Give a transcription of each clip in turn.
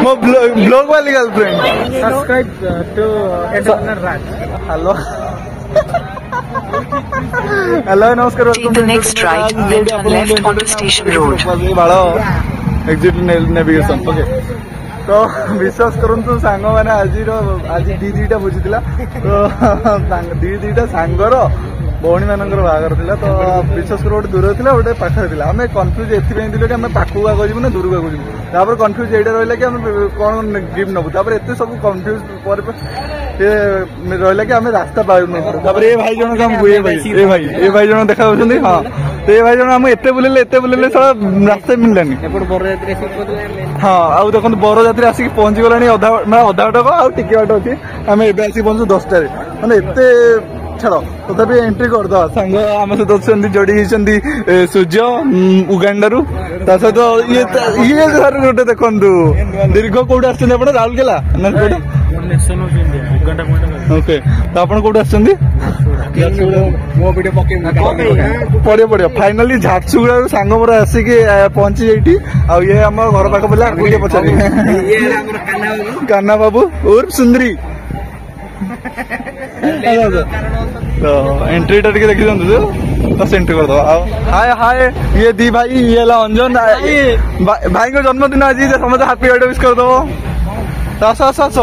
मो ब्लॉग वाली girlfriend subscribe to entrepreneur Raj hello hello नमस्कार Take the next right and then turn left onto Station Road. Exit navigation okay तो विश्वास करंतु सांग माने आज दीटा बुझीला तो दीटा सांगर भौणी मानकर बाहागर थिला तो विश्वास कर गोटे दूर थिला गोटे पाखरे थिला आमे कन्फ्यूज एथिपे थिलु कि आमे पाखु आगो जिमु ना दूर आगो जिमु तापर कन्फ्यूज एटा रहला कि आमे कोन गिफ्ट नबु तापर एते सब कन्फ्यूज पर ये रहला कि आमे रास्ता पाउ न तापर ए भाई जन हम ए भाई जन देखा होछन हां तो ये भाई जन हम एते बुलेले सब रास्ता मिललानी एपड बरयात्री आसी हां आ देखन बरयात्री आसी पहुंची गलानी आधा बाटक आ टिके बाट अछि आमे एबे आसी पहुंचु 10 टा रे माने एते छाड़ो तथापि एंट्री करद सांग आम सहित जोड़ी सूर्य उगांडारू ता सहित ये गोटे देखु दीर्घ कौट आप राउरकेला ना ओके तो आप कौट पड़े फाइनाली झारसुगुड़ा सांग मोर आसिक पहुंची जाइटी आ ये आम घर पाख बोले आगे पचारे कान्हा बाबू उर्फ सुंदरी तो एंट्री टा देखी दिखाते बस एंट्री कर दो हाय हाय ये दी भाई ये अंजन भाई को जन्मदिन आज समझ हैप्पी बर्थडे विश कर दो आस आस आस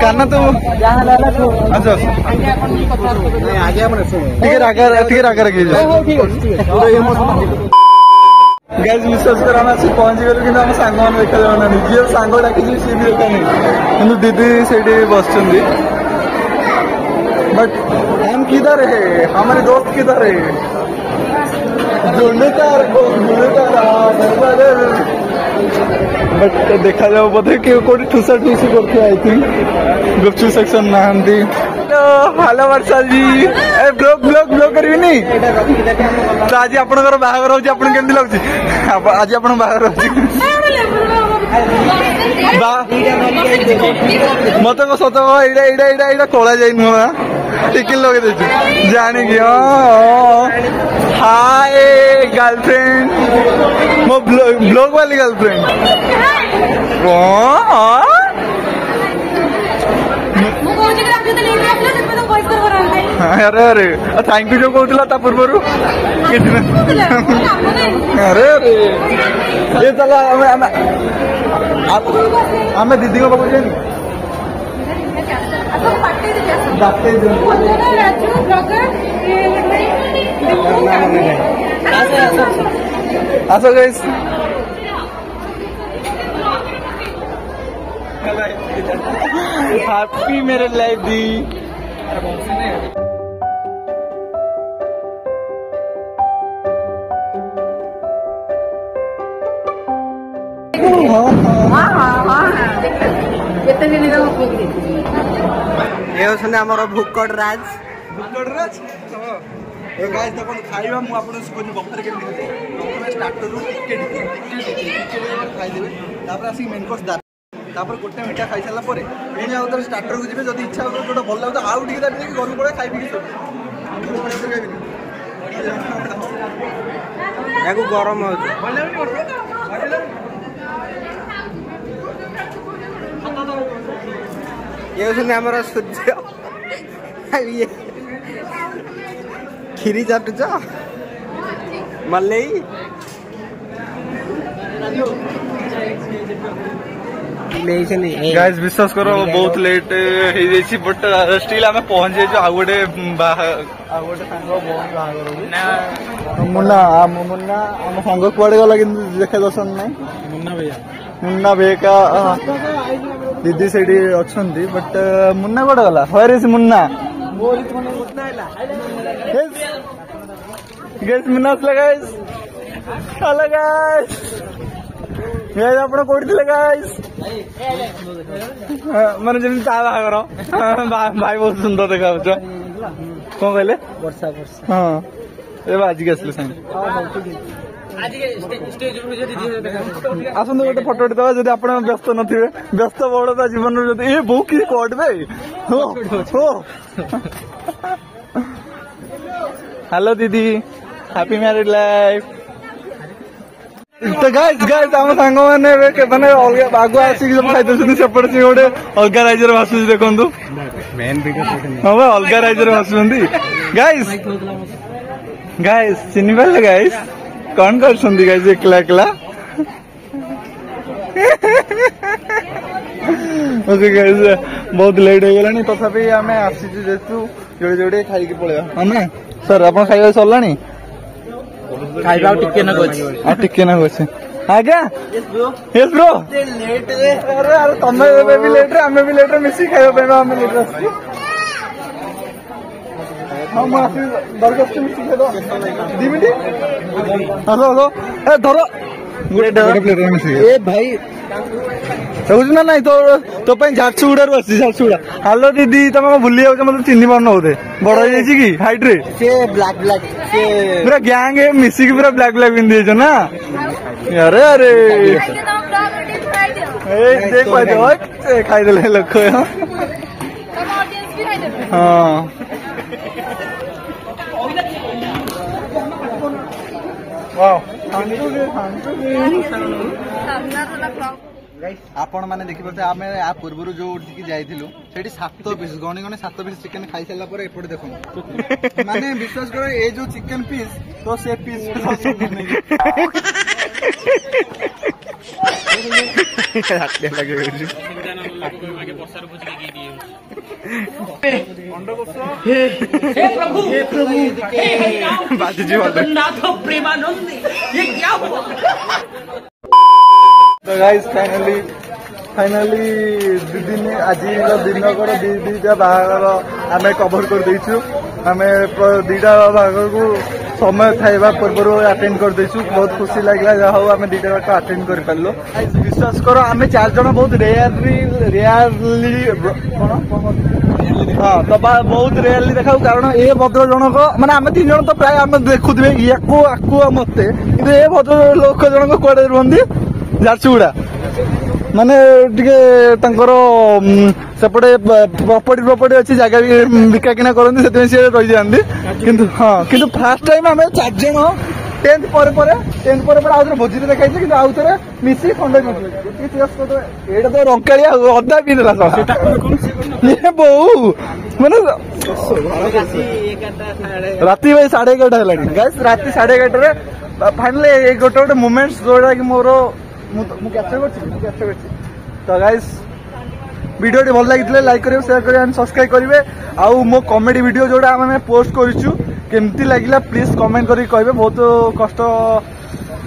कान्हा तो गाइस विश्वास कर पहुंची गलु कि सांग मान देखा जाना जी सांग डाकी सी भी देखा नहीं दीदी से बस बट हम किधर है हमारे दोस्त किधर है बट देखा जाओ बोधे कि कोई ठुसा ठुसी करते आई थिंक गुपचुप सेक्शन नहांती हेलो वर्षा जी ए ब्लॉग ब्लॉग ब्लॉग करबी नहीं तो आज आपनकर बाहागर होची आपन केमती लागुची आज आपन बाहागर होची मत को सत एटा कला जाए नुआ टिकिल लगे देछु जानी कि हाय गर्लफ्रेंड मो ब्लॉग वाली गर्लफ्रेंड अरे अरे थैंक यू जो कहला पूर्वर अरे अरे ये चला आम दीदी को पाक जानी आसो गाइस हैप्पी मेरे लाइफ दी भुक्कड़ राज खाइबा मु आपन बफर के स्टार्टर खाइदेवे आसिक मेन कोर्स तापर गोटे मीठा खाई सारा पुणी आउ स्टार्टर को जी जब इच्छा हो जो भल लगे आउ टे घर पड़े खाइबी गरम हो ये आमर सूर्य खीरी चाटुच मल्लई गाइस विश्वास करो बहुत लेट हो बट स्टिल आम पहुंच जाइए आउ गोटे मुन्ना मुन्ना आम सांग कुआड़े गला कि देखा दर्शन ना मुन्ना भैया का दीदी से अच्छा बट मुन्ना कौटे गला हर मुन्ना गाइस मुन्ना आसला गाइस हेलो गाइस गाइस आपण कोठी थिले गाइस माने जमी ता बागर भाई बहुत सुंदर देखा होछ कोन कहले वर्षा वर्षा हां ए आज के असले संग आज के स्टेज ऊपर जे दीदी देखा आसन गोटे फोटो उठा जदि आपण व्यस्त नथिबे व्यस्त बड़ता जीवन जदि ए बहु की कोट बे हो हेलो दीदी हैप्पी मैरिड लाइफ। तो गाइस आम सांग मैंने आगु आसिक खाई सेपटे सी गोटे अलग राज्य भाषुची देखु हाँ भाई अलग राज्य भाषुंट गाइस चिन्ह पारे गाइस कौन कर गाइस एकला एकला ओके गाइस बहुत लेट हो गलानी तथापि आम आसी जेतु जोड़े जोड़े खाई पड़े ना सर आप खाଇବା सरलानी खाଇବା टिके ना अच्छे आज्ञा यस ब्रो अरे तमें भी लेट आम भी लेट मिसी खाଇବା आम लेट हाँ मुझे दरखास्त मिसी खाद 2 मिनट हलो हलो ए धर ए भाई ना ना तो झारसुगुड़ा झारसुगुड़ा हेलो दीदी तुम भूली जाऊ मतलब चिन्ह पार बोधे बड़ हो कि हाइट रे पूरा गैंग मिसिक पूरा ब्लैक ब्लैक पिंधि ना अरे अरे देख खाईदे लोक हाँ आपण मैंने देखिए आम या पूर्व जो जाइलु से 7 पीस गणी गणी 7 पीस चिकेन खाई सारा पर एपटे देखो माने विश्वास करो ये जो चिकेन पीस तो से पीस तो गाइस फाइनली दिन आज दिन कर दीटा बाहर आम कभर कर देचु आम 2टा बाहर को समय थाइबा पूर्व अटेंड कर देचु बहुत खुशी लगला जहाँ हूँ आम 2टा बार अटेंड कर पार्लो विश्वास करो आम 4 जन बहुत रेयरली हाँ तो बहुत रेयरली देखा कारण ए भद्र जनक माने आम 3 जन तो प्राय आम देखुवे या मत ये भद्र लोक जनक कड़े रुहती झारसुगुड़ा माने सेपटे प्रॉपर्टी अच्छी जगह भी बिका किना करती से रही जाती किंतु हाँ किंतु फास्ट टाइम आम 4 जन 10th पर आउे भोजी देखा कि आउ थे मिसी खंडे एटा तो रंकाली अदा पीला बहु माने राति भाई 11:30 है गाइस राति 11:30 फाइनली गोटे गोटे मोमेंट्स जोड़ा कि मोर तो गाइस वीडियो भल लगी लाइक करेंगे शेयर करेंगे एंड सब्सक्राइब करेंगे आउ मो कॉमेडी वीडियो जोड़ा आम पोस्ट करूँ केमती लगिला प्लीज कमेंट करके कहे बहुत कष्ट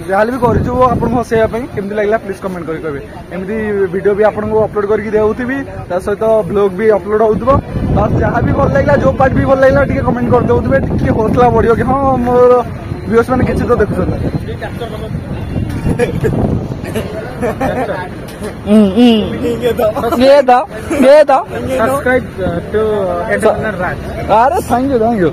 जहाँ भी करूँ आपको हसैया केमती लगिला प्लीज कमेंट करके कहे एमती वीडियो भी आपको अपलोड करके देउथिबी ता सहित ब्लॉग भी अपलोड होउथबो बस जहाँ भी भल लगिला जो पार्ट भी भल लगिला टिके कमेंट कर देउथिबे टिके हौसला बढ़ियो कि हाँ मोर व्यूअर्स माने किछि तो देखुछन ये दो सब्सक्राइब टू एंटरप्रेन्योर राज अरे थैंक यू